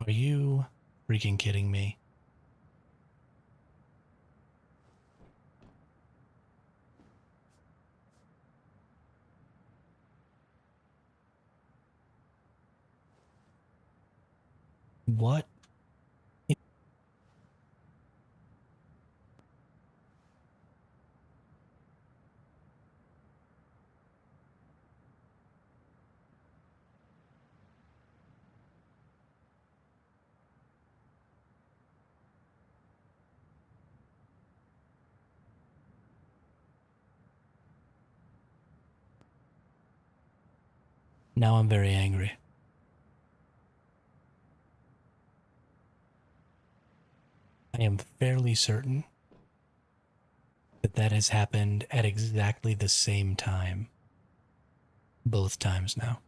Are you freaking kidding me? What? Now I'm very angry. I am fairly certain that that has happened at exactly the same time. Both times now.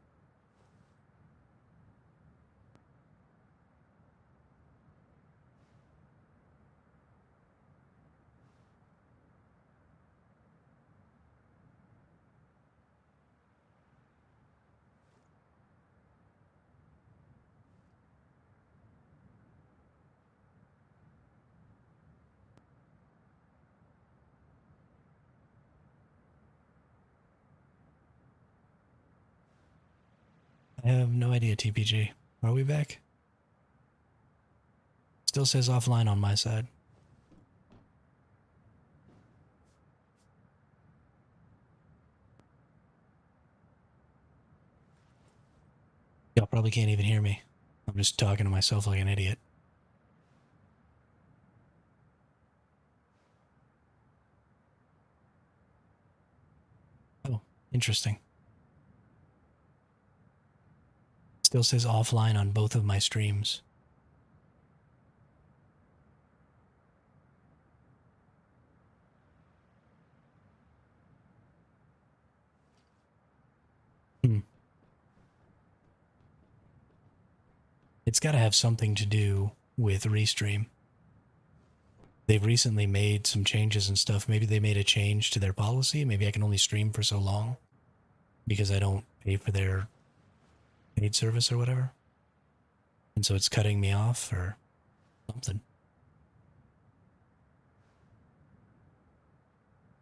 I have no idea, TPG. Are we back? Still says offline on my side. Y'all probably can't even hear me. I'm just talking to myself like an idiot. Oh, interesting. Still says offline on both of my streams. It's got to have something to do with Restream. They've recently made some changes and stuff. Maybe they made a change to their policy. Maybe I can only stream for so long because I don't pay for their paid service or whatever. And so it's cutting me off or something.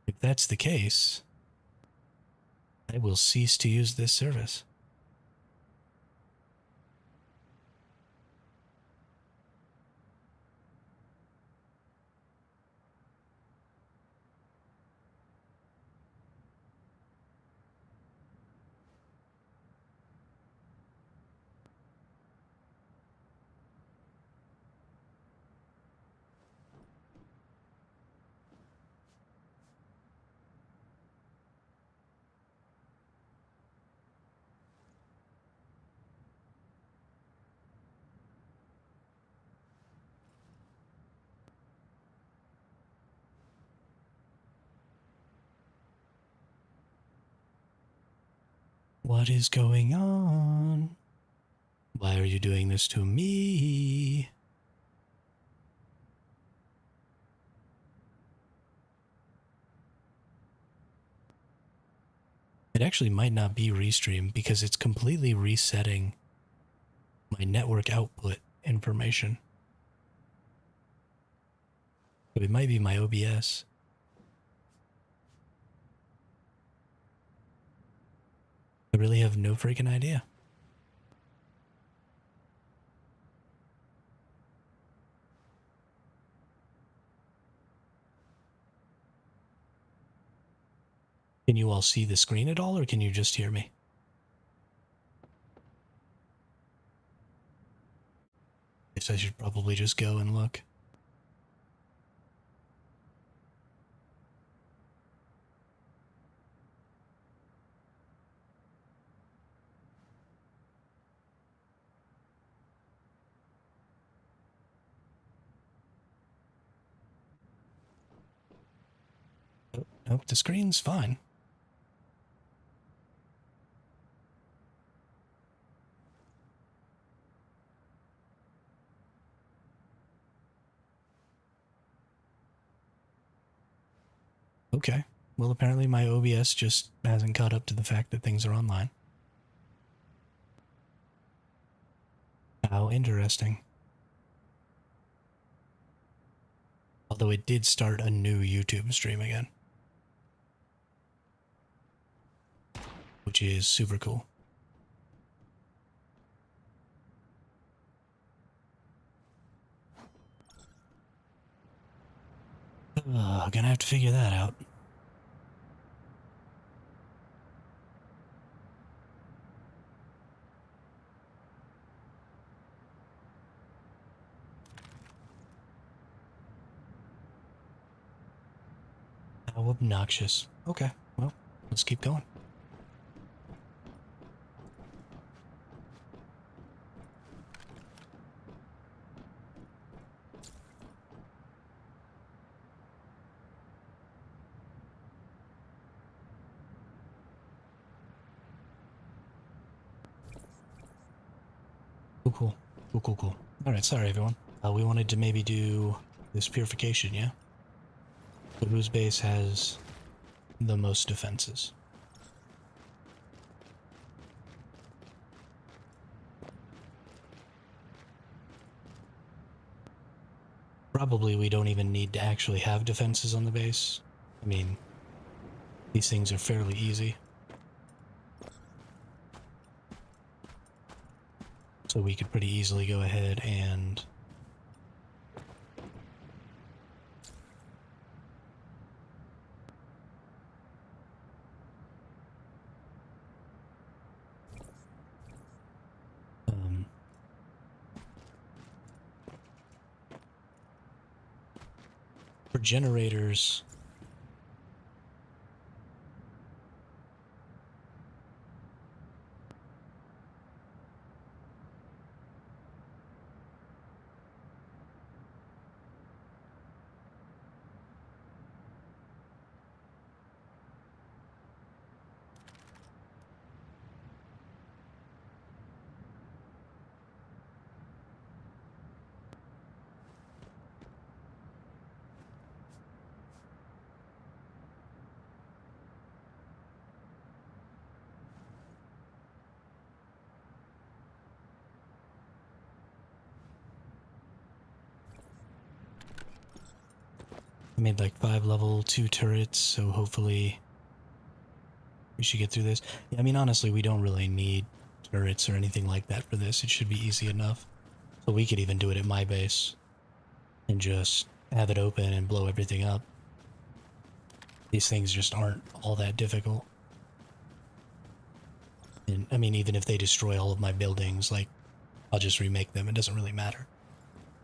If that's the case, I will cease to use this service. What is going on? Why are you doing this to me? It actually might not be Restream because it's completely resetting my network output information. So it might be my OBS. I really have no freaking idea. Can you all see the screen at all, or can you just hear me? Guess I should probably just go and look. Oh, nope, the screen's fine. Okay. Well, apparently my OBS just hasn't caught up to the fact that things are online. How interesting. Although it did start a new YouTube stream again, which is super cool. Gonna have to figure that out. How obnoxious. Okay, well, let's keep going. Cool. Alright, sorry everyone. We wanted to maybe do this purification, yeah? But whose base has the most defenses? Probably we don't even need to actually have defenses on the base. I mean, these things are fairly easy. So we could pretty easily go ahead and for generators, I made like 5 level 2 turrets, so hopefully we should get through this. Yeah, I mean, honestly, we don't really need turrets or anything like that for this. It should be easy enough. So we could even do it at my base and just have it open and blow everything up. These things just aren't all that difficult. And I mean, even if they destroy all of my buildings, like, I'll just remake them. It doesn't really matter.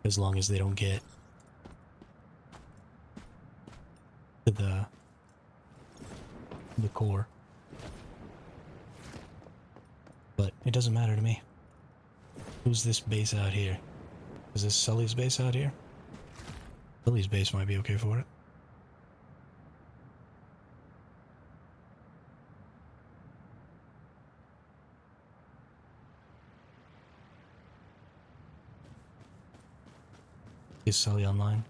As long as they don't get to the core. But it doesn't matter to me. Who's this base out here? Is this Sully's base out here? Sully's base might be okay for it. Is Sully online?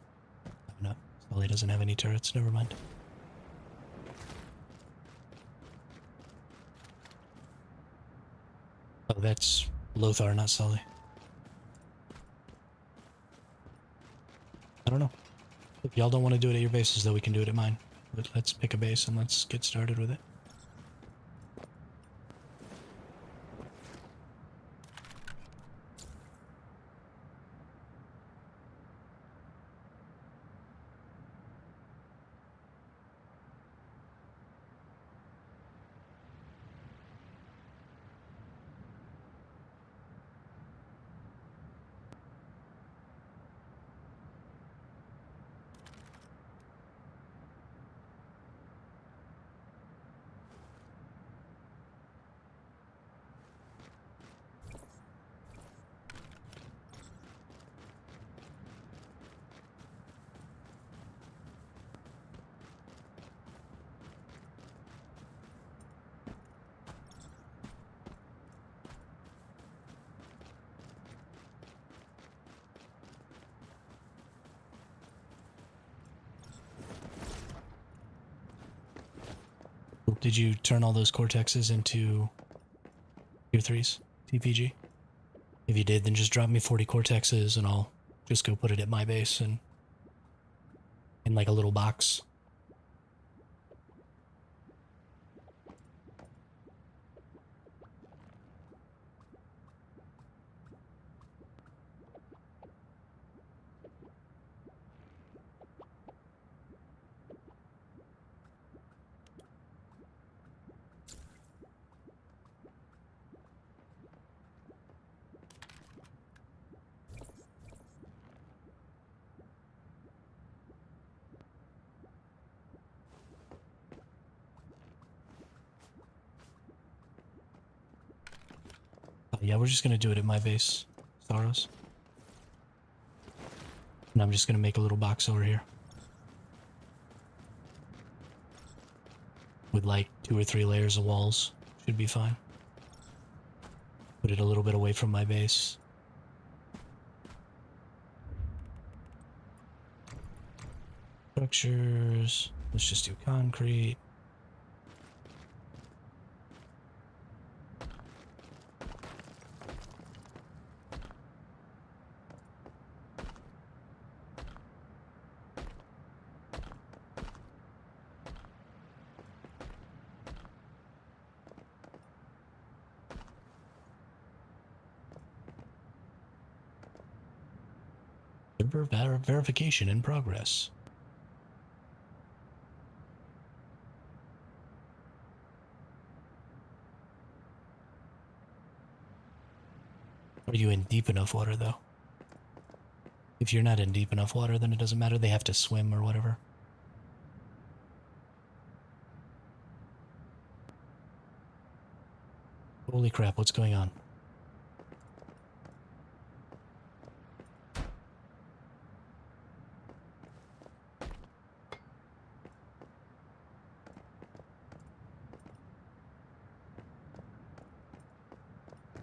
No, Sully doesn't have any turrets. Never mind. Oh, that's Lothar, not Sully. I don't know. If y'all don't want to do it at your bases, though, we can do it at mine. But let's pick a base and let's get started with it. Did you turn all those Cortexes into Tier 3s, TPG? If you did, then just drop me 40 Cortexes and I'll just go put it at my base and in like a little box. Yeah, we're just gonna do it at my base, Staros. And I'm just gonna make a little box over here. With like 2 or 3 layers of walls. Should be fine. Put it a little bit away from my base. Structures. Let's just do concrete. Verification in progress. Are you in deep enough water, though? If you're not in deep enough water, then it doesn't matter. They have to swim or whatever. Holy crap, what's going on?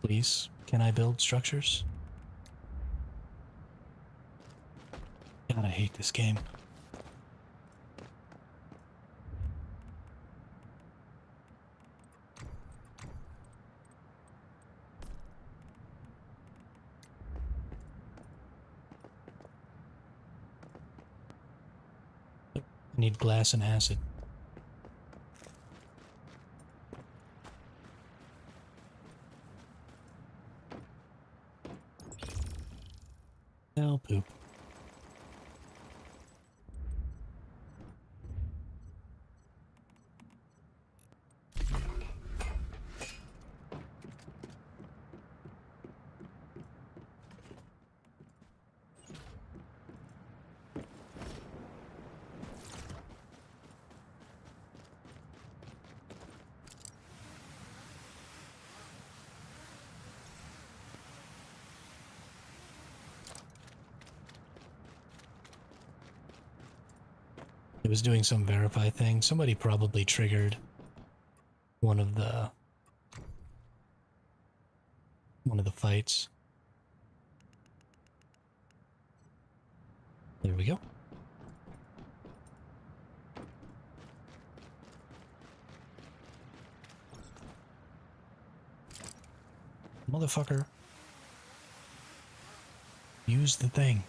Please, can I build structures? God, I hate this game. I need glass and acid. Oh, poop. It was doing some verify thing. Somebody probably triggered one of the fights. There we go. Motherfucker. Use the thing.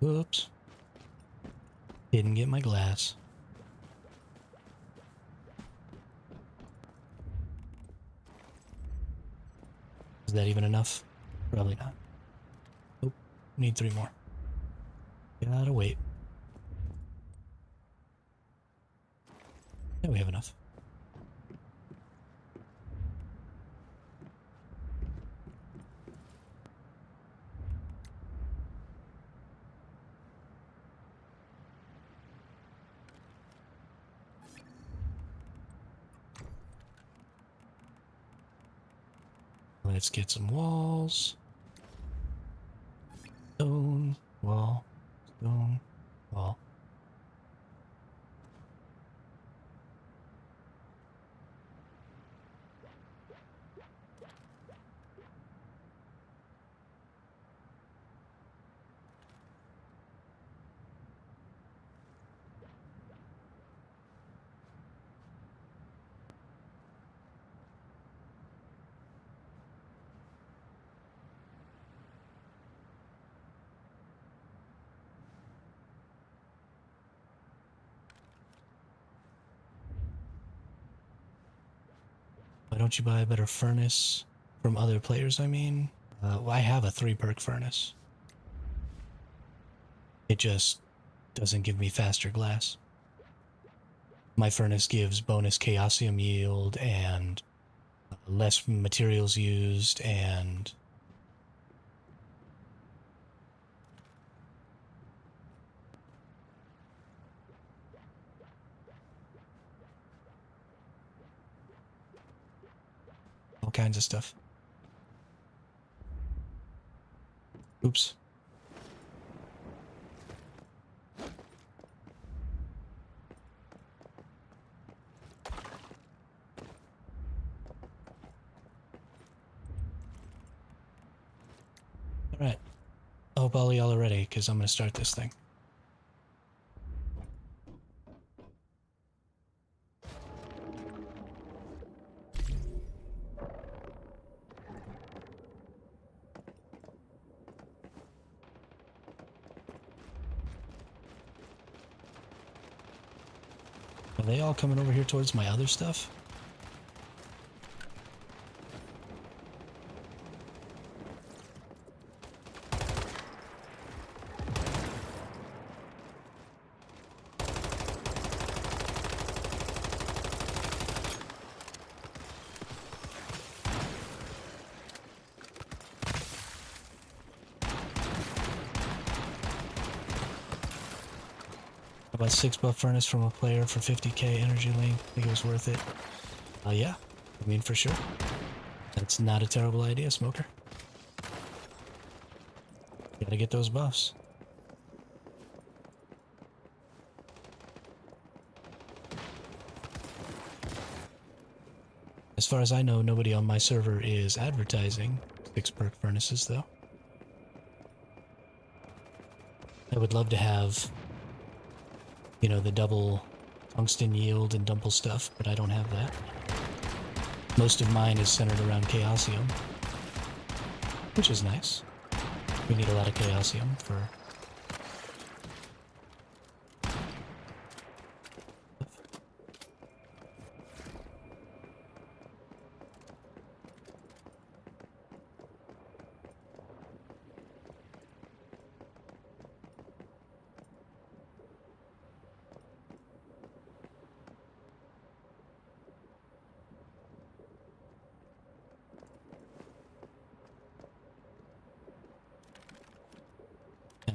Whoops. Didn't get my glass. Is that even enough? Probably not. Nope. Need 3 more. Gotta wait. Yeah, we have enough. Let's get some walls. Stone, wall, stone, wall. Why don't you buy a better furnace from other players, I mean? Well, I have a 3-perk furnace. It just doesn't give me faster glass. My furnace gives bonus chaosium yield and less materials used and all kinds of stuff. Oops. Alright. I hope all y'all are ready, because I'm going to start this thing. Are they all coming over here towards my other stuff? About 6 buff furnace from a player for 50k energy link. I think it was worth it. Yeah. I mean, for sure. That's not a terrible idea, Smoker. Gotta get those buffs. As far as I know, nobody on my server is advertising 6-perk furnaces, though. I would love to have, you know, the double tungsten yield and double stuff, but I don't have that. Most of mine is centered around chaosium, which is nice. We need a lot of chaosium for...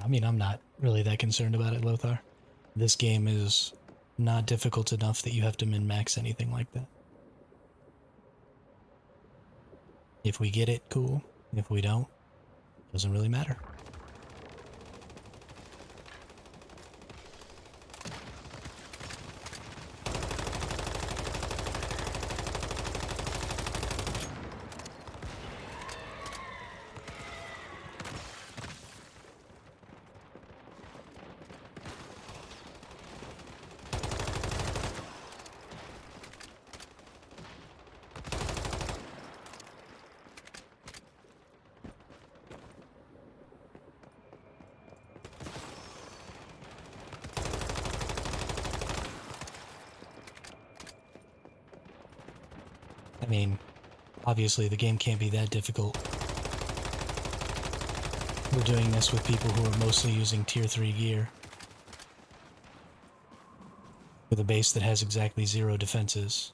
I mean, I'm not really that concerned about it, Lothar. This game is not difficult enough that you have to min-max anything like that. If we get it, cool. If we don't, doesn't really matter. I mean, obviously the game can't be that difficult. We're doing this with people who are mostly using tier 3 gear. With a base that has exactly 0 defenses.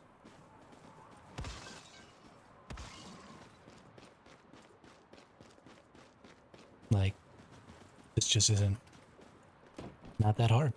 Like, this just isn't... not that hard.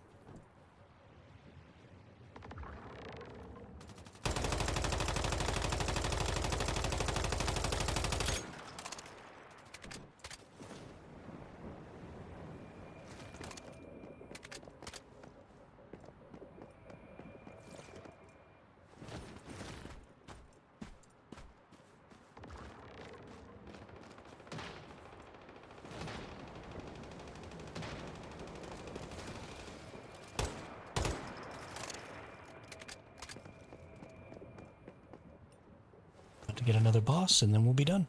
To get another boss, and then we'll be done.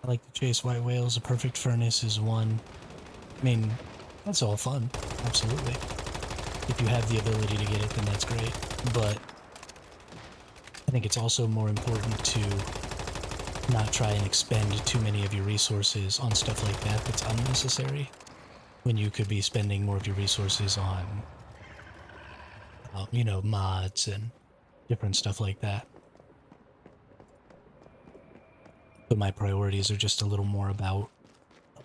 I like to chase white whales. A perfect furnace is one. I mean, that's all fun. Absolutely. If you have the ability to get it, then that's great. But I think it's also more important to not try and expend too many of your resources on stuff like that that's unnecessary, when you could be spending more of your resources on, you know, mods and different stuff like that. But my priorities are just a little more about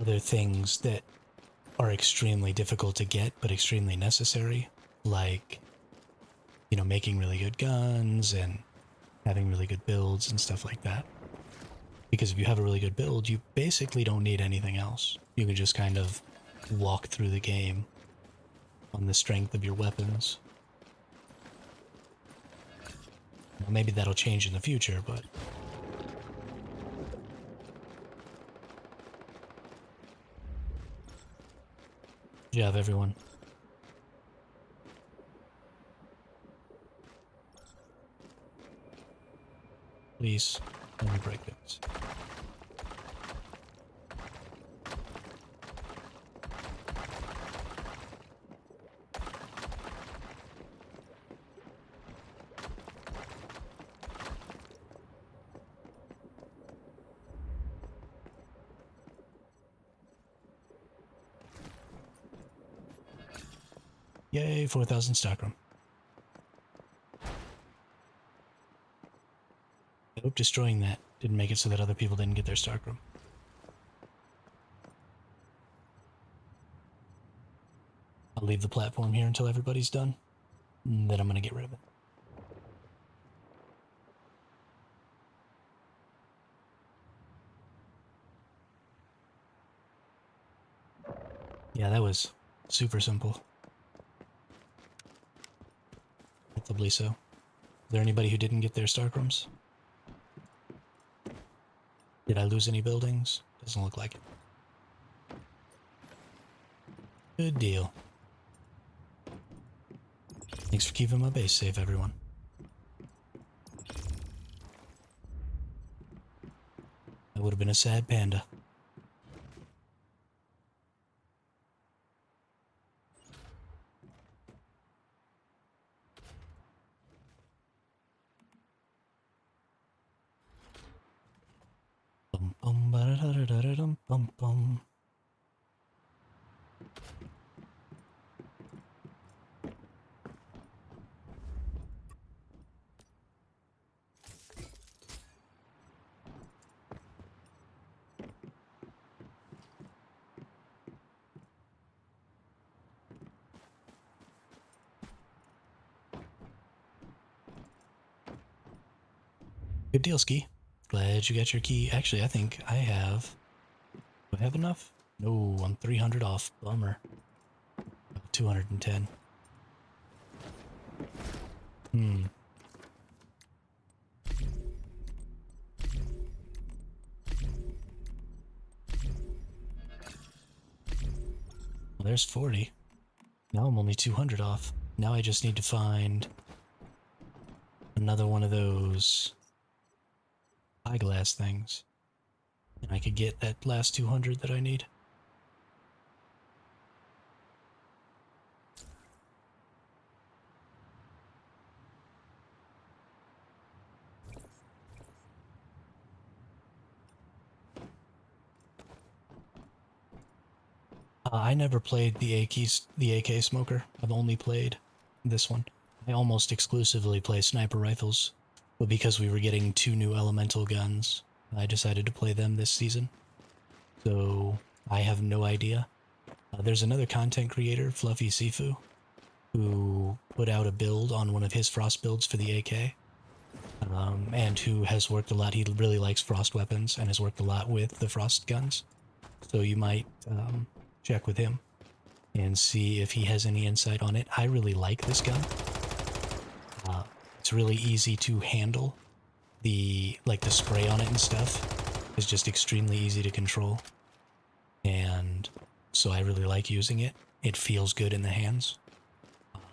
other things that are extremely difficult to get, but extremely necessary, like, you know, making really good guns and having really good builds and stuff like that. Because if you have a really good build, you basically don't need anything else. You can just kind of walk through the game on the strength of your weapons. Well, maybe that'll change in the future, but... Good job, everyone. Please, let me break this. Yay, 4,000 stockroom. I hope destroying that didn't make it so that other people didn't get their stockroom. I'll leave the platform here until everybody's done, and then I'm gonna get rid of it. Yeah, that was super simple. Relatively so. Is there anybody who didn't get their starkrooms? Did I lose any buildings? Doesn't look like it. Good deal. Thanks for keeping my base safe, everyone. That would have been a sad panda. Bum bum ba da da da da dum bum bum. Good deal, Ski. Glad you got your key. Actually, I think I have... Do I have enough? No, I'm 300 off. Bummer. 210. Well, there's 40. Now I'm only 200 off. Now I just need to find another one of those eyeglass things, and I could get that last 200 that I need. I never played the AK smoker. I've only played this one. I almost exclusively play sniper rifles, but because we were getting 2 new elemental guns, I decided to play them this season. So I have no idea. There's another content creator, Fluffy Sifu, who put out a build on one of his frost builds for the AK, and who has worked a lot. He really likes frost weapons and has worked a lot with the frost guns. So you might check with him and see if he has any insight on it. I really like this gun. It's really easy to handle. The spray on it and stuff is just extremely easy to control. And so I really like using it. It feels good in the hands.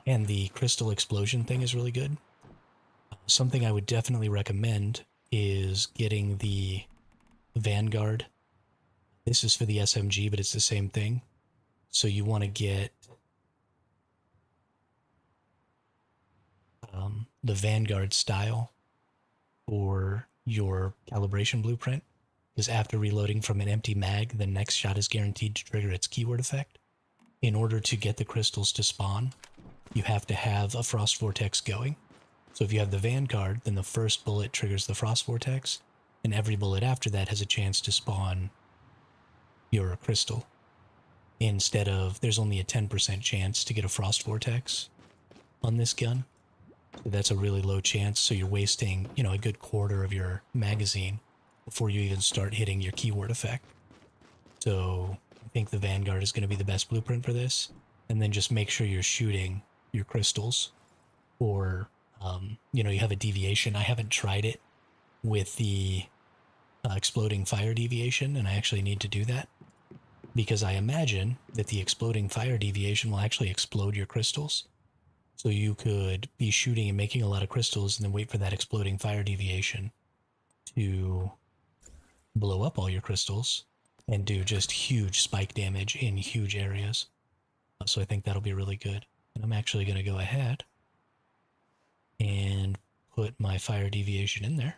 And the crystal explosion thing is really good. Something I would definitely recommend is getting the Vanguard This is for the SMG, but it's the same thing. So you want to get the Vanguard style for your calibration blueprint, because after reloading from an empty mag, the next shot is guaranteed to trigger its keyword effect. In order to get the crystals to spawn, you have to have a Frost Vortex going. So if you have the Vanguard, then the first bullet triggers the Frost Vortex, and every bullet after that has a chance to spawn your crystal. Instead of, there's only a 10% chance to get a Frost Vortex on this gun. So that's a really low chance, so you're wasting, you know, a good quarter of your magazine before you even start hitting your keyword effect. So I think the Vanguard is going to be the best blueprint for this. And then just make sure you're shooting your crystals, or, you know, you have a deviation. I haven't tried it with the exploding fire deviation, and I actually need to do that, because I imagine that the exploding fire deviation will actually explode your crystals. So you could be shooting and making a lot of crystals and then wait for that exploding fire deviation to blow up all your crystals and do just huge spike damage in huge areas. So I think that'll be really good. And I'm actually going to go ahead and put my fire deviation in there.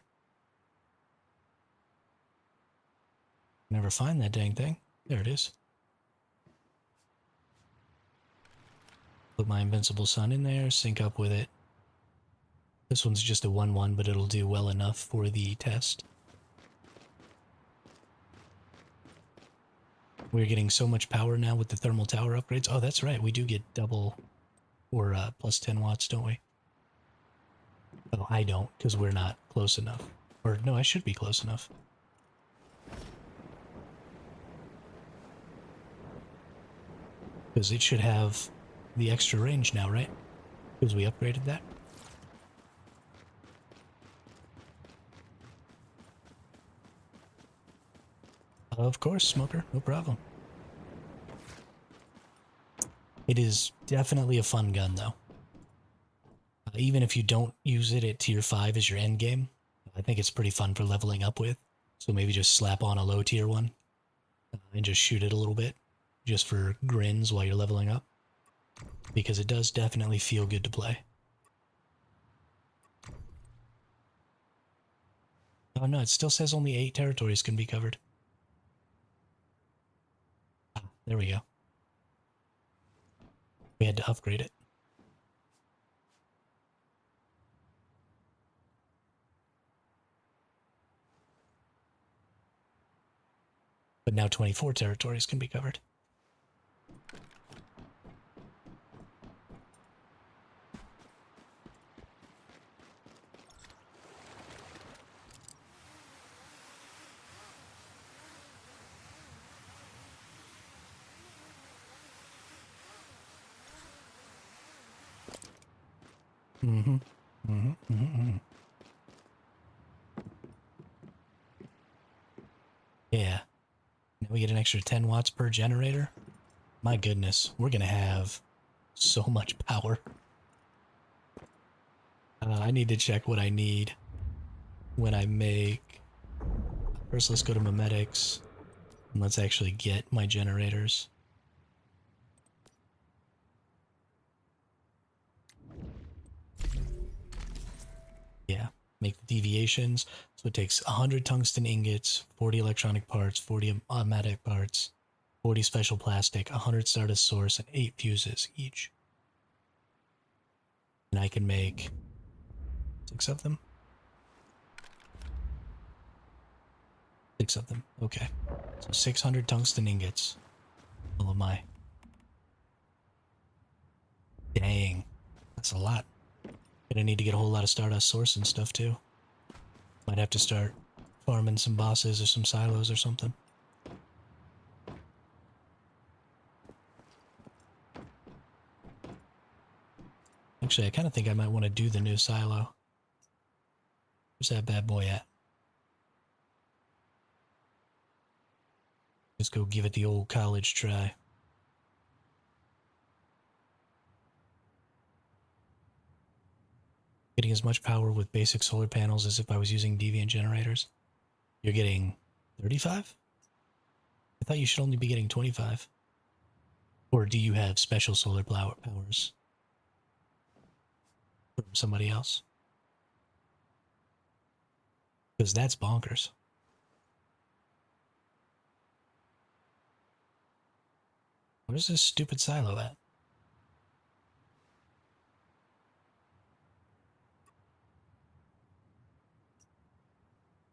Never find that dang thing. There it is. Put my Invincible Sun in there, sync up with it. This one's just a 1-1, but it'll do well enough for the test. We're getting so much power now with the thermal tower upgrades. Oh, that's right. We do get double or plus 10 watts, don't we? Oh, I don't, because we're not close enough. Or, no, I should be close enough. Because it should have the extra range now, right? Because we upgraded that. Of course, Smoker. No problem. It is definitely a fun gun, though. Even if you don't use it at tier 5 as your end game, I think it's pretty fun for leveling up with. So maybe just slap on a low tier one and just shoot it a little bit, just for grins while you're leveling up. Because it does definitely feel good to play. Oh no, it still says only 8 territories can be covered. Ah, there we go. We had to upgrade it. But now 24 territories can be covered. Yeah. Now we get an extra 10 watts per generator. My goodness, we're gonna have so much power. I need to check what I need when I make... First, let's go to Memetics, and let's actually get my generators. Yeah, make the deviations. So it takes 100 tungsten ingots, 40 electronic parts, 40 automatic parts, 40 special plastic, 100 Stardust source, and 8 fuses each. And I can make 6 of them. 6 of them, okay. So 600 tungsten ingots. All of my... Dang, that's a lot. Gonna need to get a whole lot of Stardust source and stuff too. Might have to start farming some bosses or some silos or something. Actually, I kind of think I might want to do the new silo. Where's that bad boy at? Let's go give it the old college try. Getting as much power with basic solar panels as if I was using Deviant generators. You're getting 35? I thought you should only be getting 25. Or do you have special solar powers from somebody else? Because that's bonkers. Where's this stupid silo at?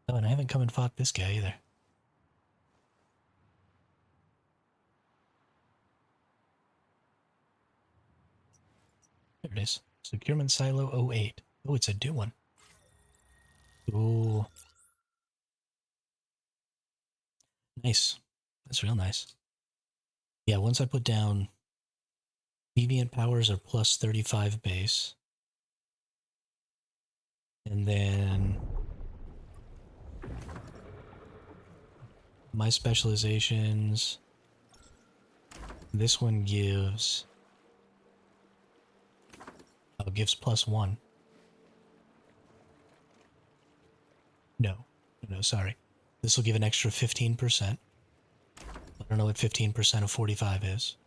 Oh, and I haven't come and fought this guy either. There it is. Securement Silo 08. Oh, it's a new one. Ooh. Nice. That's real nice. Yeah, once I put down deviant powers are plus 35 base. And then my specializations. This one gives... Oh, gives +1. No. No, sorry. This will give an extra 15%. I don't know what 15% of 45 is.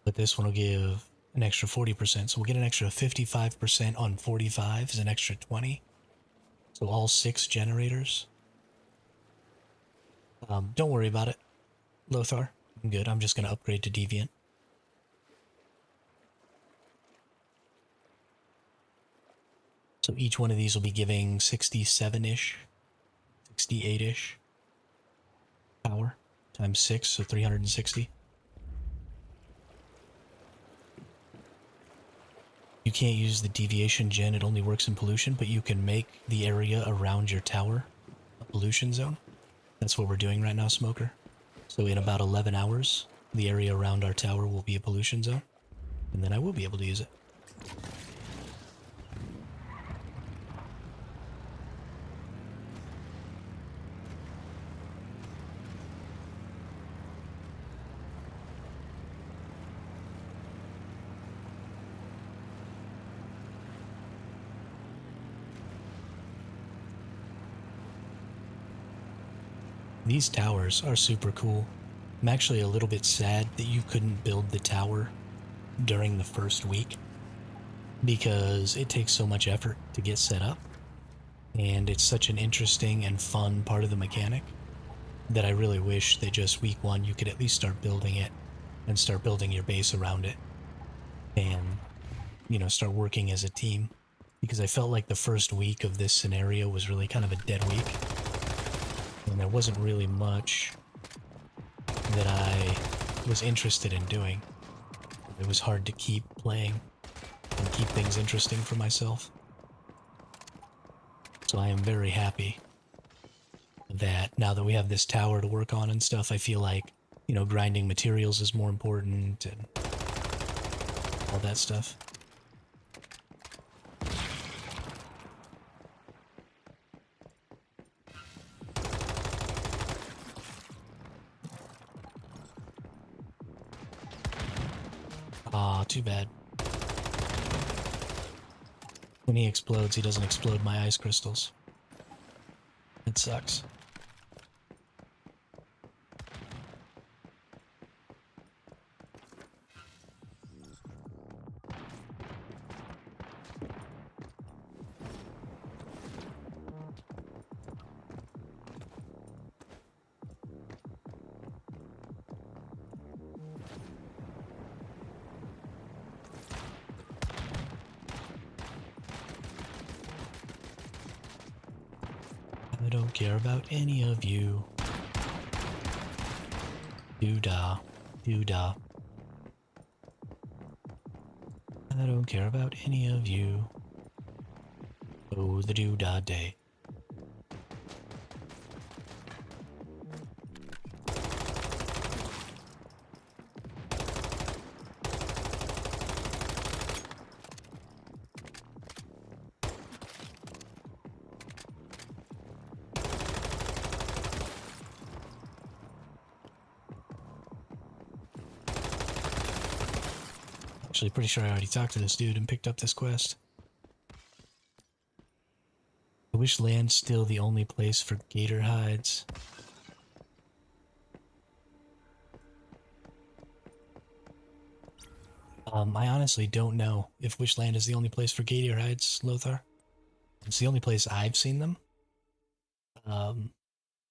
But this one will give an extra 40%. So we'll get an extra 55% on 45 is an extra 20. So all 6 generators. Don't worry about it, Lothar. I'm good. I'm just going to upgrade to Deviant. So each one of these will be giving 67-ish, 68-ish power times 6, so 360. You can't use the deviation gen, it only works in pollution, but you can make the area around your tower a pollution zone. That's what we're doing right now, Smoker. So in about 11 hours, the area around our tower will be a pollution zone, and then I will be able to use it. These towers are super cool. I'm actually a little bit sad that you couldn't build the tower during the first week because it takes so much effort to get set up, and it's such an interesting and fun part of the mechanic that I really wish that just week 1 you could at least start building it and start building your base around it and, you know, start working as a team, because I felt like the first week of this scenario was really kind of a dead week. And there wasn't really much that I was interested in doing. It was hard to keep playing and keep things interesting for myself. So I am very happy that now that we have this tower to work on and stuff, I feel like, you know, grinding materials is more important and all that stuff. Aw, too bad. When he explodes, he doesn't explode my ice crystals. It sucks. I don't care about any of you. Doo-dah. Doo-dah. I don't care about any of you. Oh, the doo-dah day. Actually, pretty sure I already talked to this dude and picked up this quest. I wish land's still the only place for gator hides. I honestly don't know if Wishland is the only place for Gator hides, Lothar. It's the only place I've seen them. Um,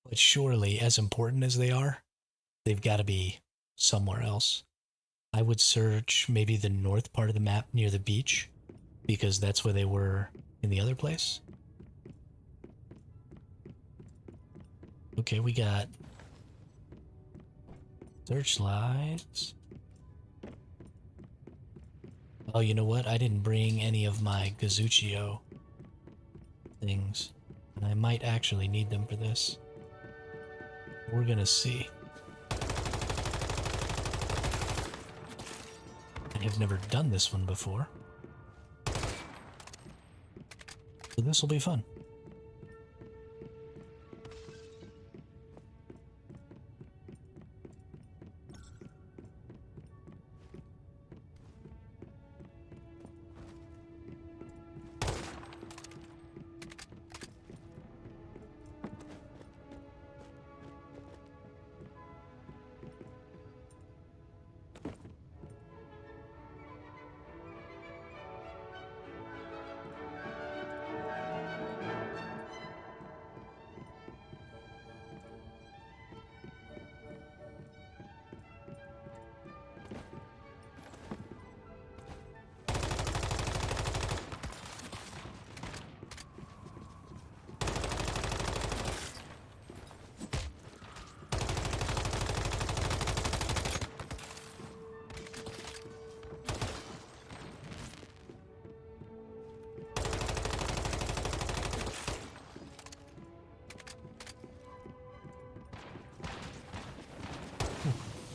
but surely, as important as they are, they've got to be somewhere else. I would search maybe the north part of the map near the beach, because that's where they were in the other place. Okay, we got searchlights. Oh, you know what? I didn't bring any of my Gazuchio things, and I might actually need them for this. We're gonna see. I have never done this one before, so this will be fun.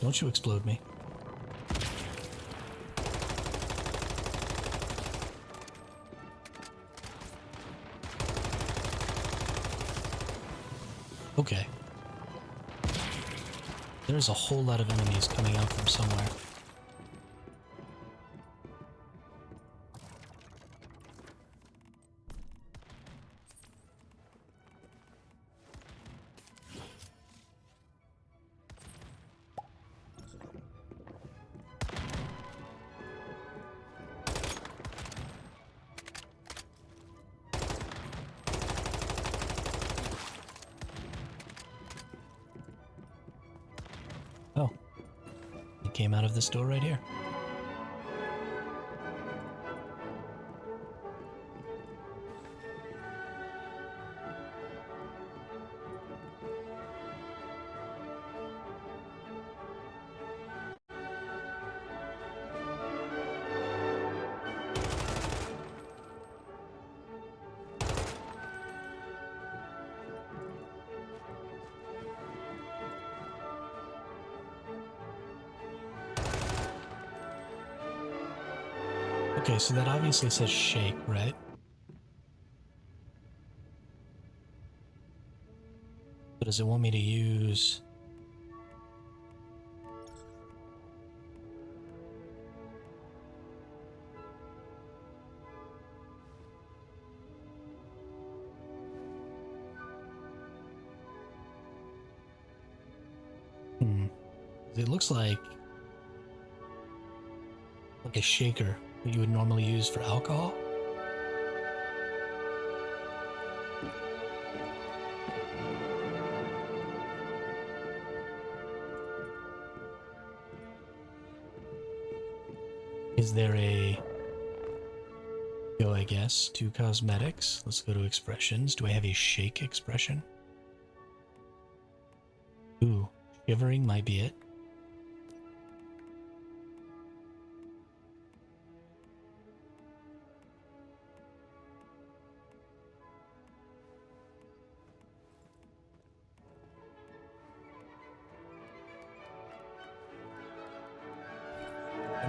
Don't you explode me. Okay. There's a whole lot of enemies coming out from somewhere. Oh. It came out of this door right here. Okay, so that obviously says shake, right? But does it want me to use... It looks like a shaker that you would normally use for alcohol. Is there a... Go, I guess, to cosmetics. Let's go to expressions. Do I have a shake expression? Ooh, shivering might be it.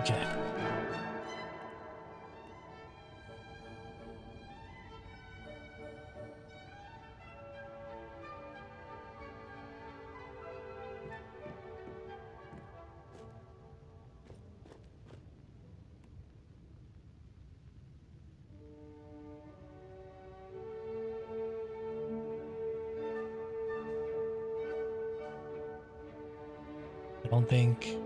Okay. I don't think...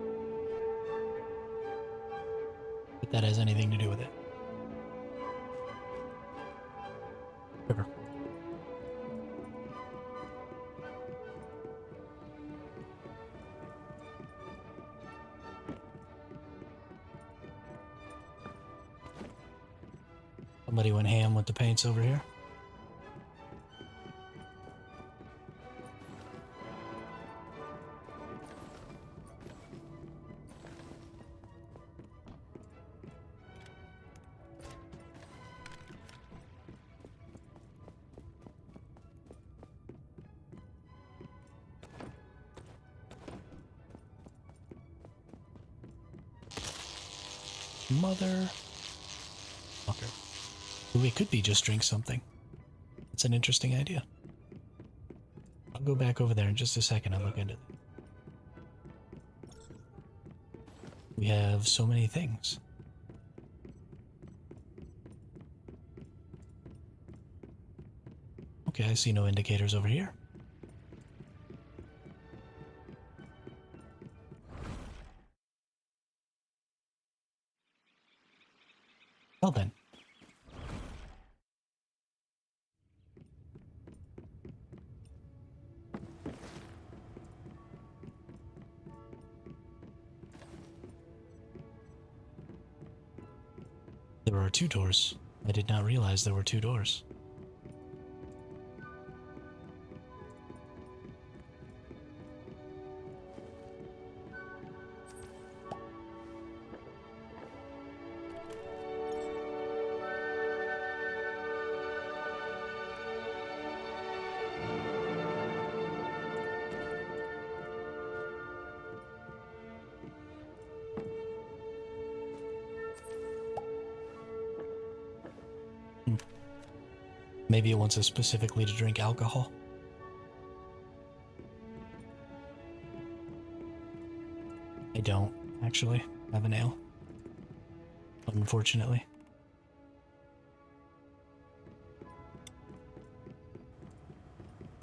if that has anything to do with it. Sure. Somebody went ham with the paints over here. Mother fucker. We could be just drink something. It's an interesting idea. I'll go back over there in just a second and look into it. We have so many things. Okay, I see no indicators over here. Well then. There are 2 doors. I did not realize there were 2 doors. Maybe it wants us specifically to drink alcohol. I don't, actually, have an ale. Unfortunately.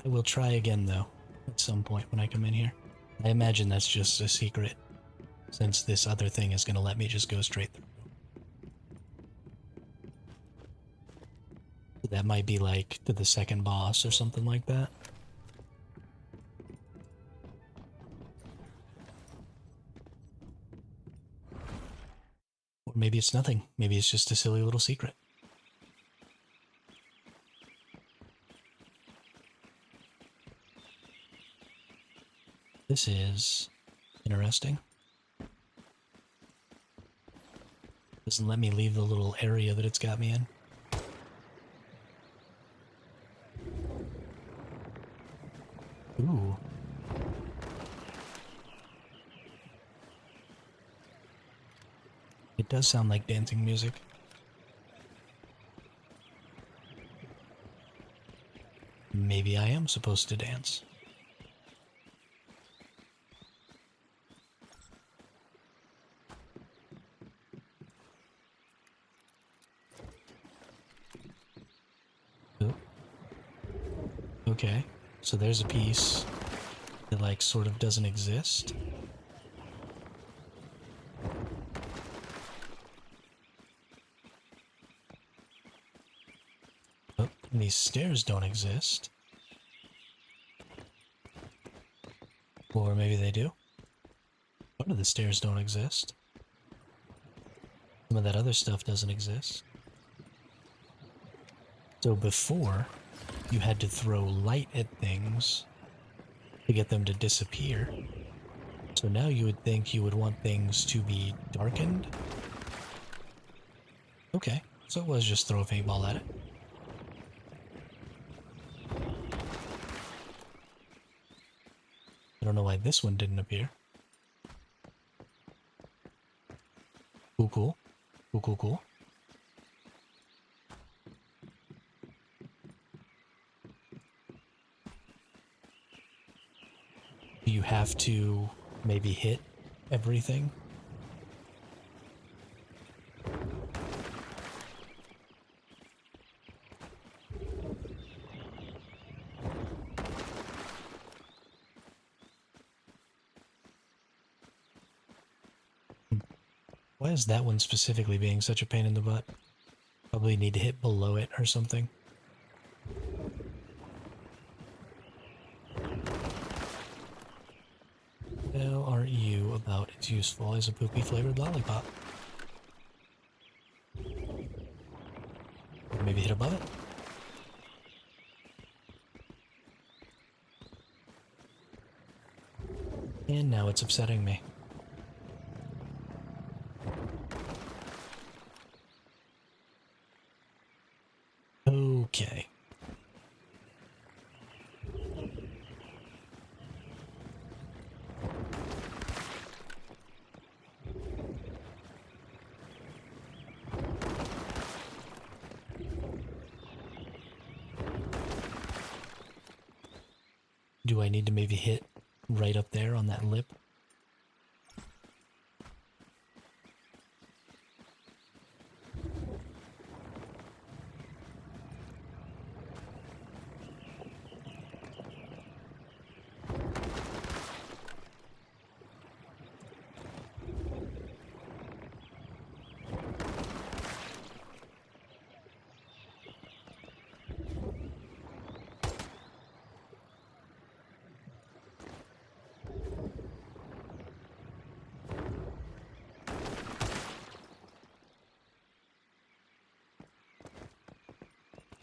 I will try again, though, at some point when I come in here. I imagine that's just a secret, since this other thing is going to let me just go straight through. That might be like to the second boss or something like that. Or maybe it's nothing. Maybe it's just a silly little secret. This is interesting. Doesn't let me leave the little area that it's got me in. Ooh. It does sound like dancing music. Maybe I am supposed to dance. Oh. Okay. So there's a piece that, like, sort of doesn't exist. Oh, and these stairs don't exist. Or maybe they do. Part of the stairs don't exist. Some of that other stuff doesn't exist. So before, you had to throw light at things to get them to disappear. So now you would think you would want things to be darkened? Okay, so it was just throw a paintball at it. I don't know why this one didn't appear. Cool, cool. Cool, cool, cool. You have to maybe hit everything. Why is that one specifically being such a pain in the butt? Probably need to hit below it or something. How are you about as useful as a poopy flavored lollipop? Maybe hit above it? And now it's upsetting me. Okay. Do I need to maybe hit right up there on that lip?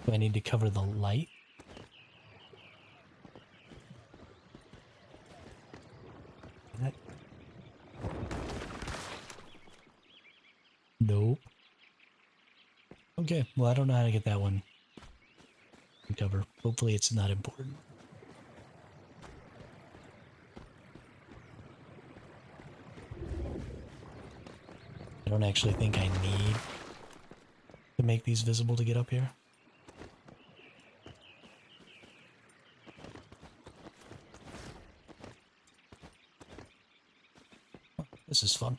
Do I need to cover the light? That... Nope. Okay, well I don't know how to get that one to cover. Hopefully it's not important. I don't actually think I need to make these visible to get up here. This is fun.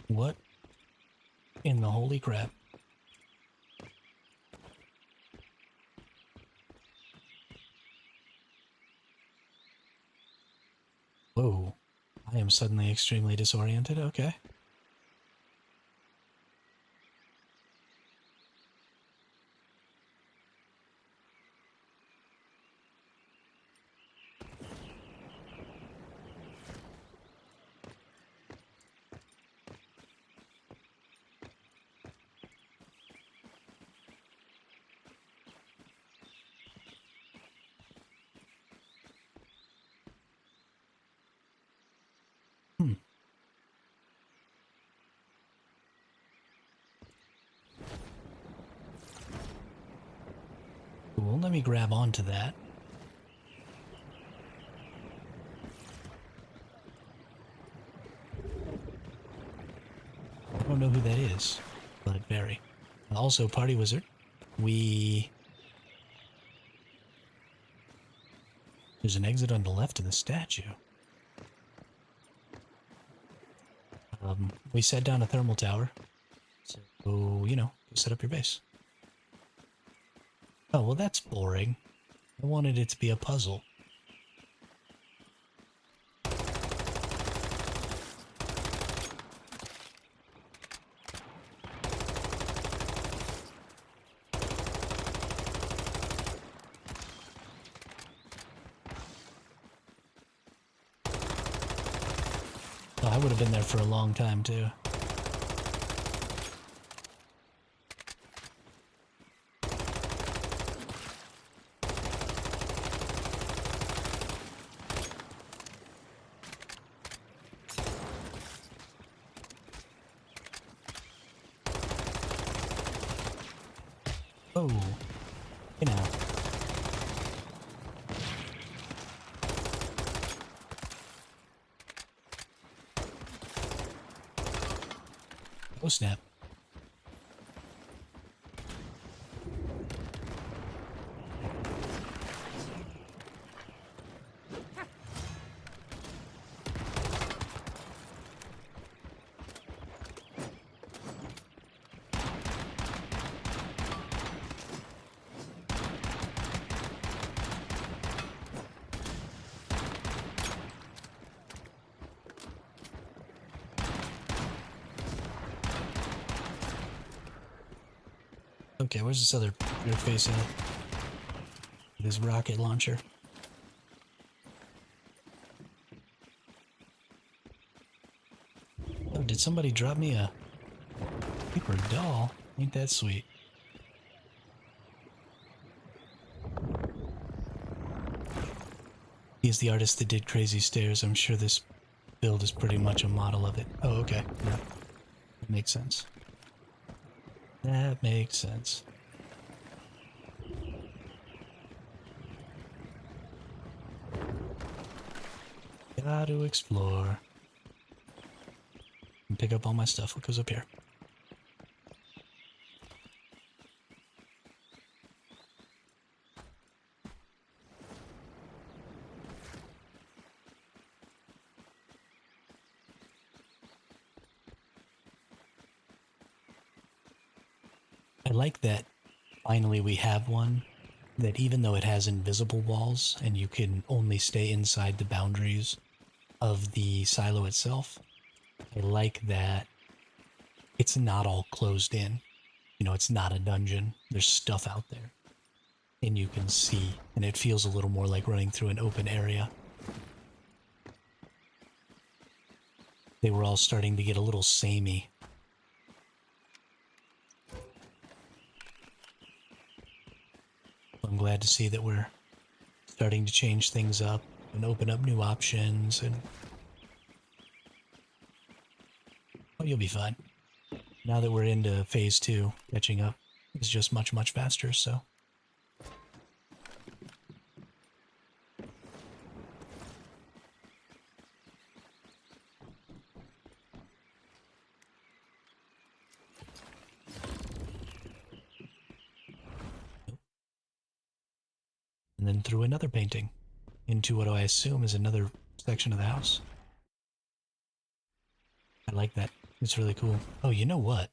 What in the holy crap? Whoa, I am suddenly extremely disoriented. Okay. Cool, let me grab onto that. I don't know who that is, but very. Also, Party Wizard, there's an exit on the left of the statue. We set down a thermal tower, so, you know, go set up your base. Oh, well that's boring. I wanted it to be a puzzle. Oh, I would have been there for a long time, too. Oh, you know. Oh, snap. Okay, where's this other your face at? This rocket launcher. Oh, did somebody drop me a paper doll? Ain't that sweet? He's the artist that did Crazy Stairs. I'm sure this build is pretty much a model of it. Oh, okay. Yeah. That makes sense. That makes sense. Gotta explore. And pick up all my stuff. What goes up here? I like that finally we have one that even though it has invisible walls and you can only stay inside the boundaries of the silo itself, I like that it's not all closed in. You know, it's not a dungeon. There's stuff out there. And you can see, and it feels a little more like running through an open area. They were all starting to get a little samey. I'm glad to see that we're starting to change things up and open up new options, and oh, you'll be fine. Now that we're into phase 2, catching up is just much, much faster, so. And then through another painting into what I assume is another section of the house. I like that. It's really cool. Oh, you know what?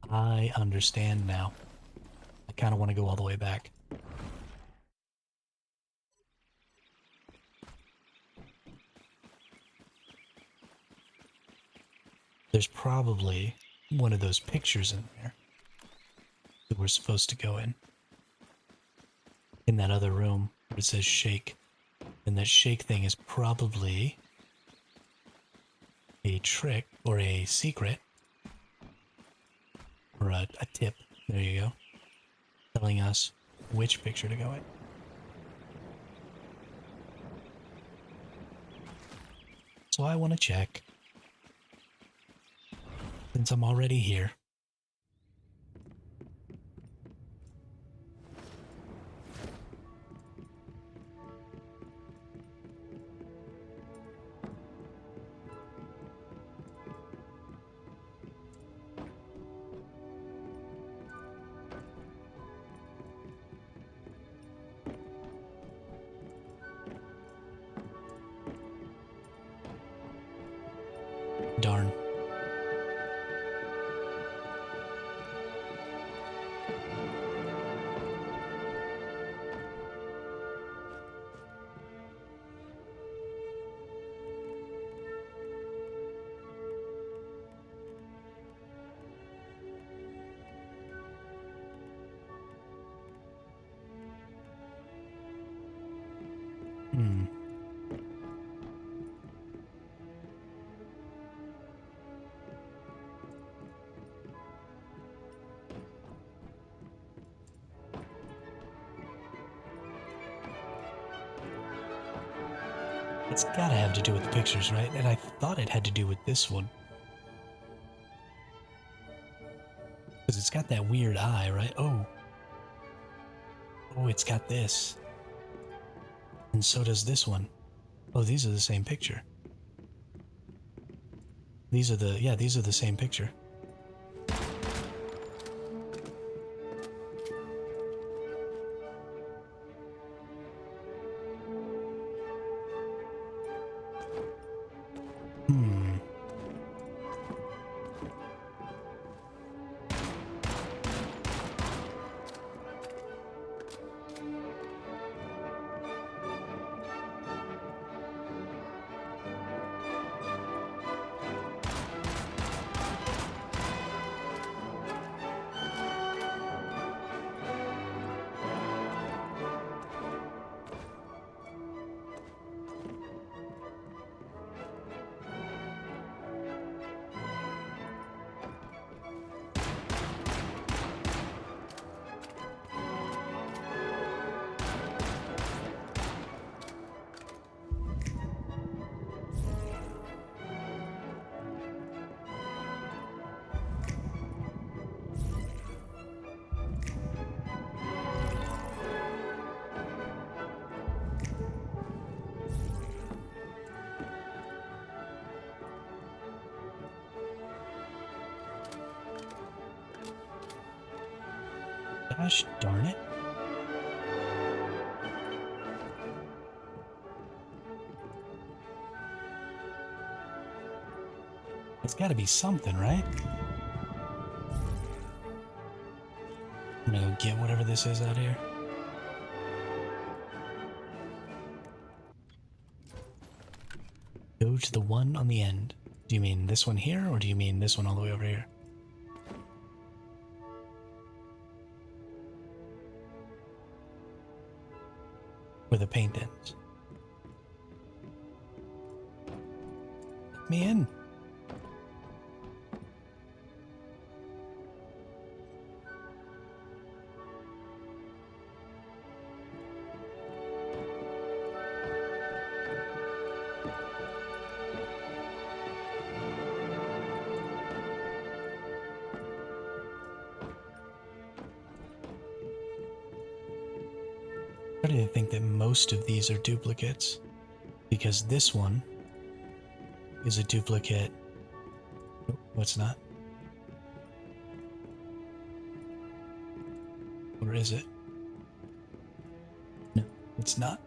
I understand now. I kind of want to go all the way back. There's probably one of those pictures in there that we're supposed to go in. In that other room where it says shake. And that shake thing is probably a trick or a secret or a tip. There you go. Telling us which picture to go in. So I want to check. Since I'm already here. Darn. It's gotta have to do with the pictures, right? And I thought it had to do with this one. Because it's got that weird eye, right? Oh. Oh, it's got this. And so does this one. Oh, these are the same picture. These are the same picture. Gosh darn it. It's gotta be something, right? I'm gonna go get whatever this is out here. Go to the one on the end. Do you mean this one here, or do you mean this one all the way over here? Where the paint ends. Let me in. I think that most of these are duplicates, because this one is a duplicate. Oh, it's not. Or is it? No, it's not.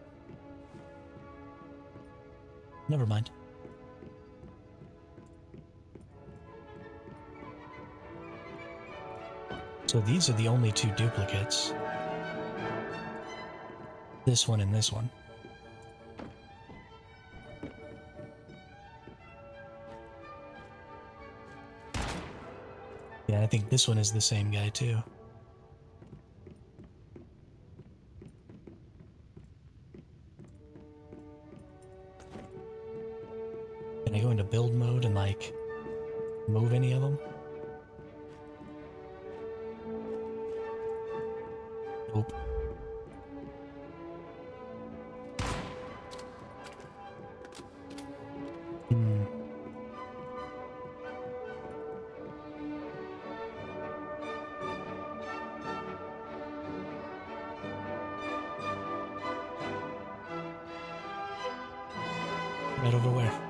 Never mind. So these are the only two duplicates. This one and this one. Yeah, I think this one is the same guy too. Can I go into build mode and like move any of them? Nope. Right over where?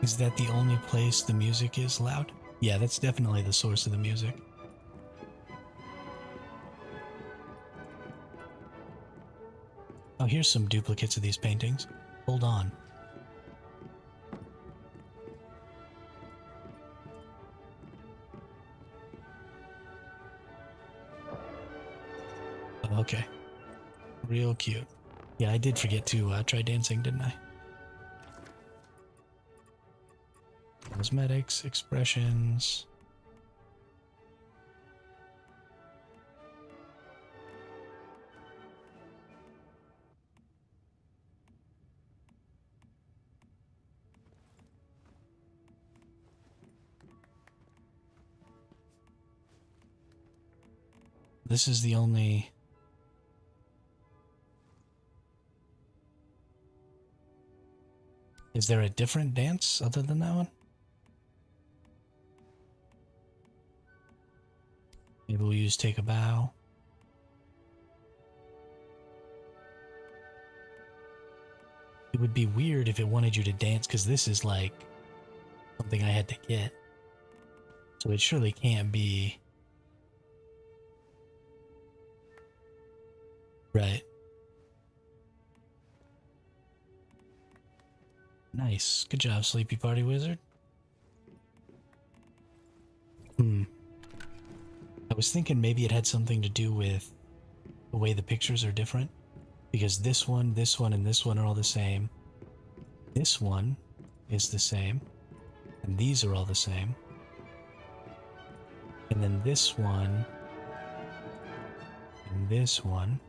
Is that the only place the music is loud? Yeah, that's definitely the source of the music. Oh, here's some duplicates of these paintings. Hold on. Okay. Real cute. Yeah, I did forget to try dancing, didn't I? Cosmetics, expressions. This is the only... Is there a different dance other than that one? Maybe we'll use Take a Bow. It would be weird if it wanted you to dance, because this is like something I had to get. So it surely can't be... Right. Nice. Good job, Sleepy Party Wizard. I was thinking maybe it had something to do with the way the pictures are different. Because this one, and this one are all the same. This one is the same. And these are all the same. And then this one, and this one.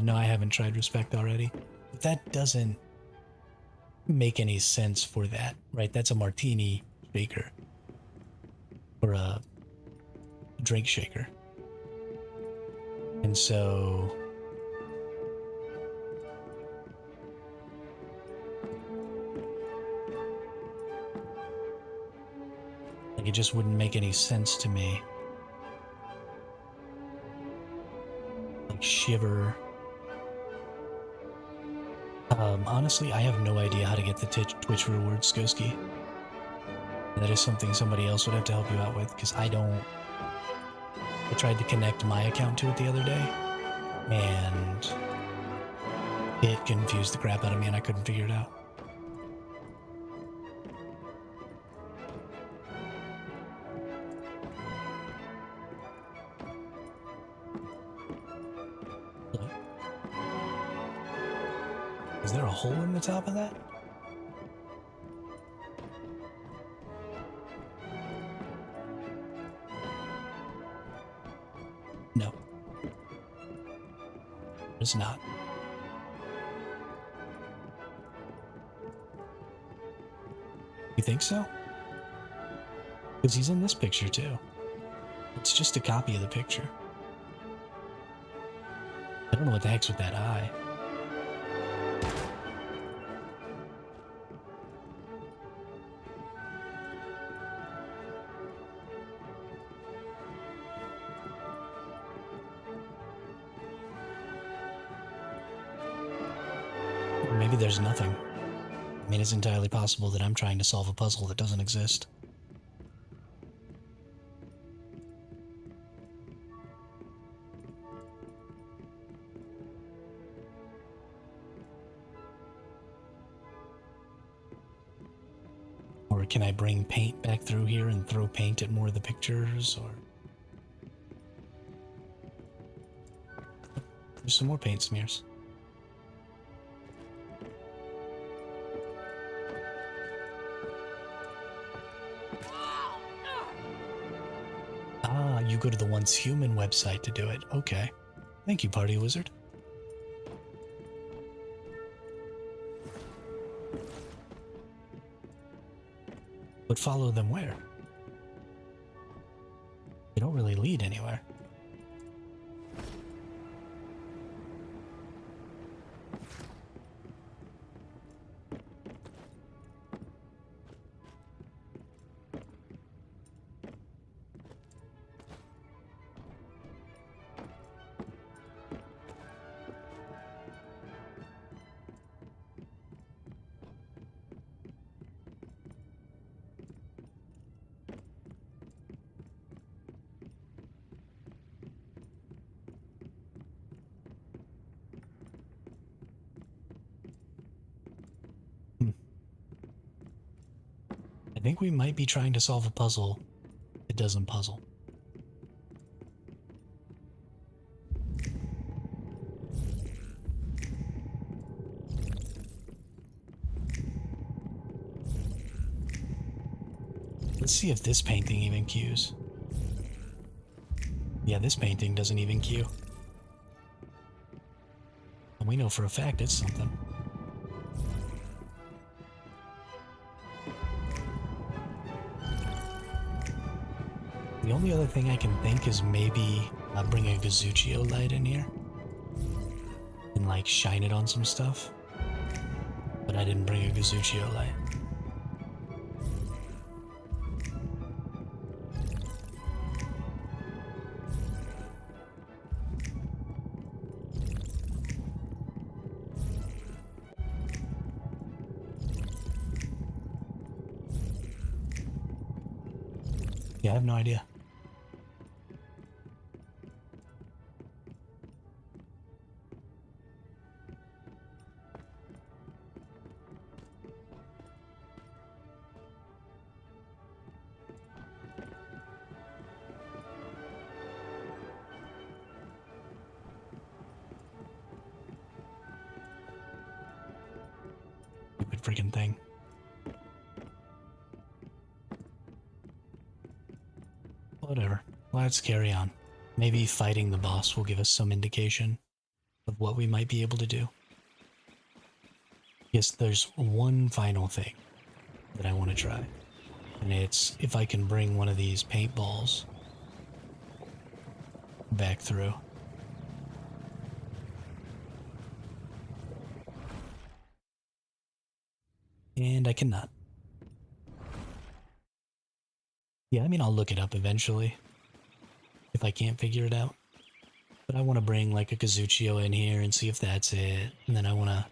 No, I haven't tried Respect already. But that doesn't make any sense for that, right? That's a martini shaker. Or a drink shaker. And so like it just wouldn't make any sense to me. Like Shiver. Honestly, I have no idea how to get the Twitch rewards, Skoski. That is something somebody else would have to help you out with, because I don't. I tried to connect my account to it the other day, and it confused the crap out of me, and I couldn't figure it out. Hello? Is there a hole in the top of that? No. It's not. You think so? Because he's in this picture too. It's just a copy of the picture. I don't know what the heck's with that eye. Maybe there's nothing. I mean, it's entirely possible that I'm trying to solve a puzzle that doesn't exist. Or can I bring paint back through here and throw paint at more of the pictures, or... There's some more paint smears. Ah, you go to the Once Human website to do it. Okay. Thank you, Party Wizard. But follow them where? They don't really lead anywhere. I think we might be trying to solve a puzzle that doesn't puzzle. Let's see if this painting even cues. Yeah, this painting doesn't even cue. And we know for a fact it's something. The only other thing I can think is maybe bring a Gazuchio light in here and like shine it on some stuff. But I didn't bring a Gazuchio light. Yeah, I have no idea. Stupid freaking thing. Whatever. Let's carry on. Maybe fighting the boss will give us some indication of what we might be able to do. Yes, there's one final thing that I want to try. And it's if I can bring one of these paintballs back through. And I cannot. Yeah, I mean, I'll look it up eventually if I can't figure it out. But I want to bring like a Kazuchio in here and see if that's it. And then I want to,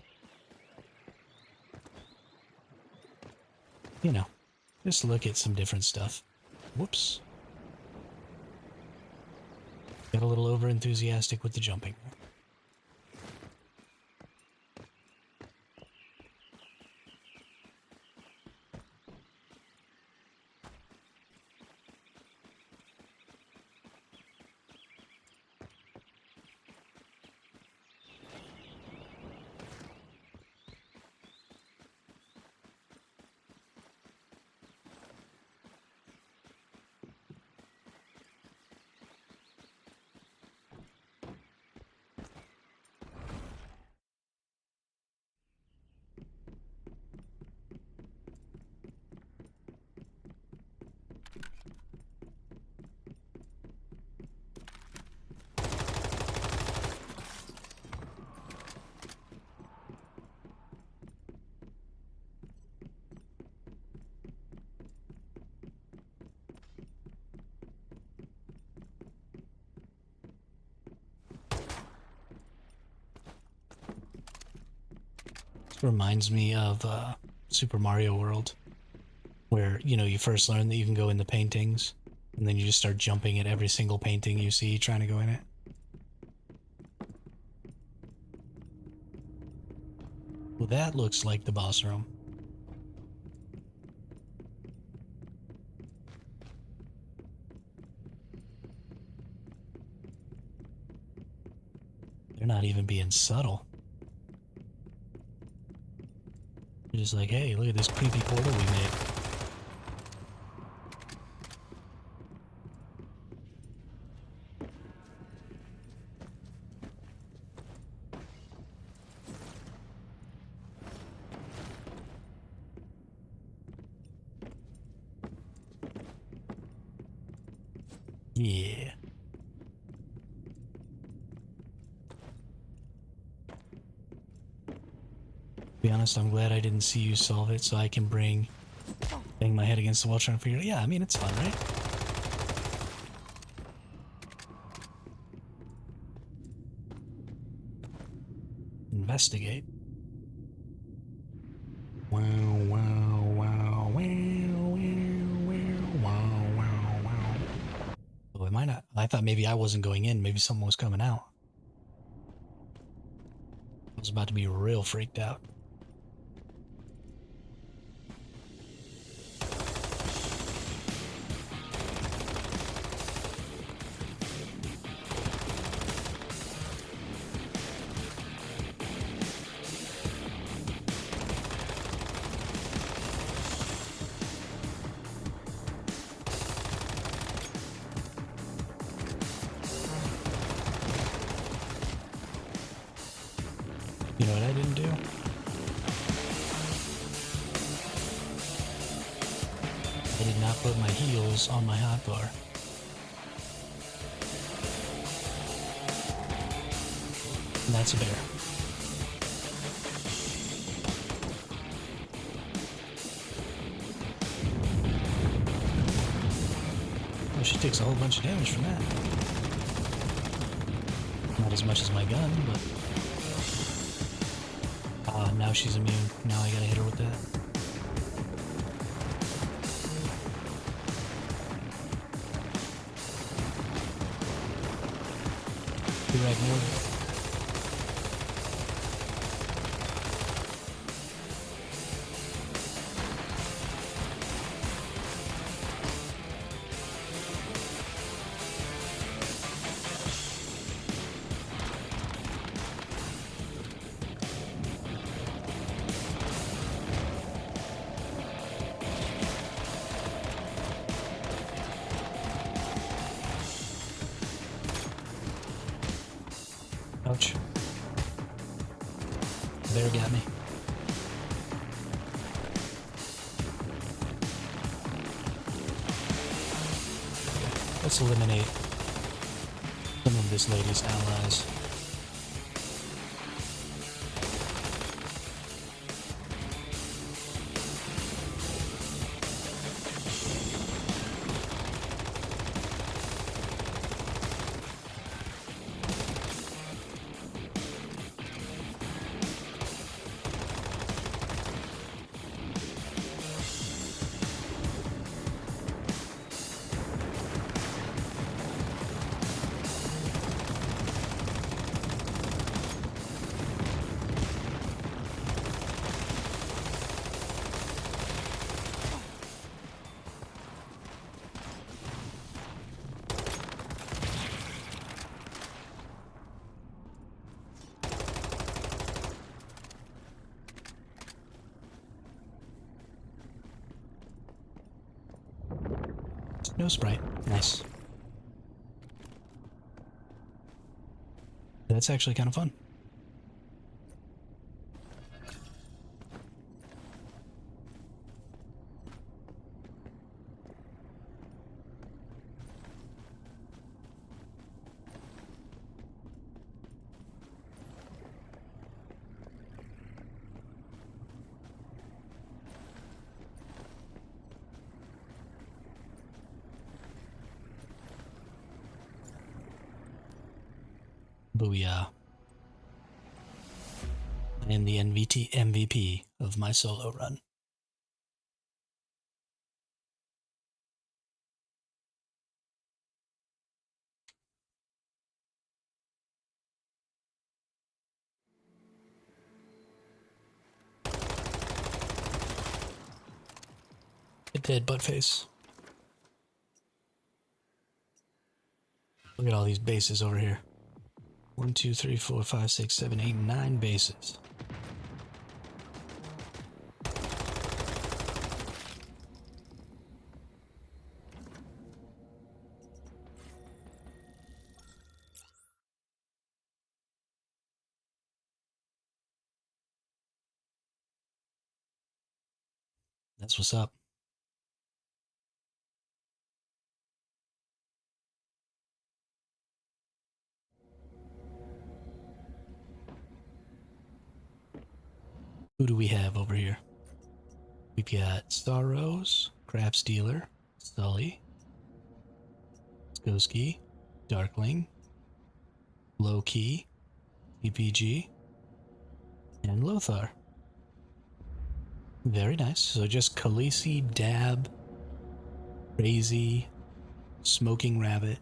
you know, just look at some different stuff. Whoops. Got a little over enthusiastic with the jumping. Reminds me of Super Mario World, where, you know, you first learn that you can go in the paintings, and then you just start jumping at every single painting you see, trying to go in it. Well, that looks like the boss room. They're not even being subtle. They're just like, hey, look at this creepy portal we made. Yeah. To be honest, I'm glad I didn't see you solve it, so I can bang my head against the wall trying to figure it out. Yeah, I mean, it's fun, right? Investigate. Wow, wow, wow, wow, wow, wow, wow, wow. Oh, am I not? I thought maybe I wasn't going in. Maybe someone was coming out. I was about to be real freaked out. You know what I didn't do? I did not put my heels on my hotbar. And that's a bear. Oh, she takes a whole bunch of damage from that. Not as much as my gun, but... now she's immune. Now I gotta hit her with that. Direct move. Ouch. Bear got me. Let's eliminate Some of this lady's allies. No Sprite. Nice. That's actually kind of fun. Booyah. I am the MVP of my solo run. A dead buttface. Look at all these bases over here. 1, 2, 3, 4, 5, 6, 7, 8, 9 bases. That's what's up. Who do we have over here? We've got Starrose, Crab Stealer, Sully, Skoski, Darkling, Low-Key, TPG, and Lothar. Very nice. So just Khaleesi, Dab, Crazy, Smoking Rabbit.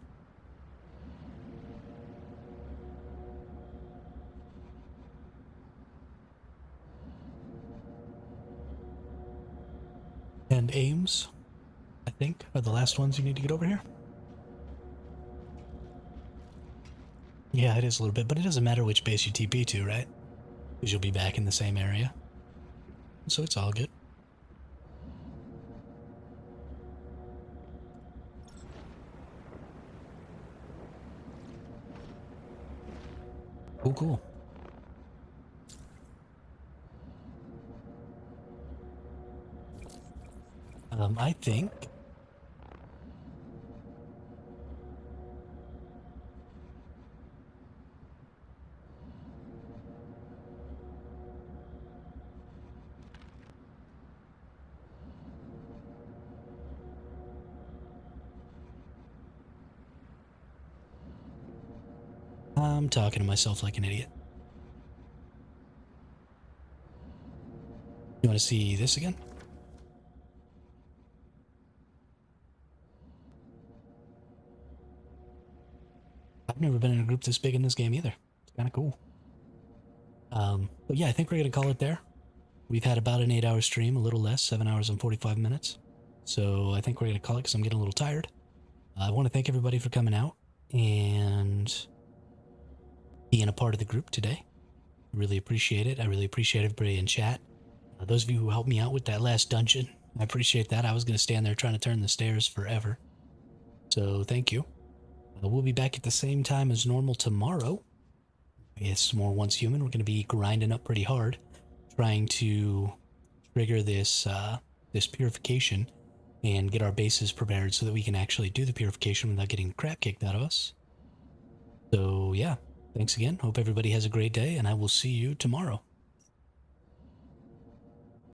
And Ames, I think, are the last ones you need to get over here. Yeah, it is a little bit, but it doesn't matter which base you TP to, right? Because you'll be back in the same area. So it's all good. Cool, cool. I think I'm talking to myself like an idiot. You want to see this again? I've never been in a group this big in this game either. It's kind of cool. But yeah, I think we're going to call it there. We've had about an 8-hour stream, a little less, 7 hours and 45 minutes. So I think we're going to call it because I'm getting a little tired. I want to thank everybody for coming out and being a part of the group today. Really appreciate it. I really appreciate everybody in chat. Those of you who helped me out with that last dungeon, I appreciate that. I was going to stand there trying to turn the stairs forever. So thank you. We'll be back at the same time as normal tomorrow. It's more Once Human. We're going to be grinding up pretty hard, trying to trigger this this purification and get our bases prepared so that we can actually do the purification without getting the crap kicked out of us. So, yeah, thanks again. Hope everybody has a great day, and I will see you tomorrow.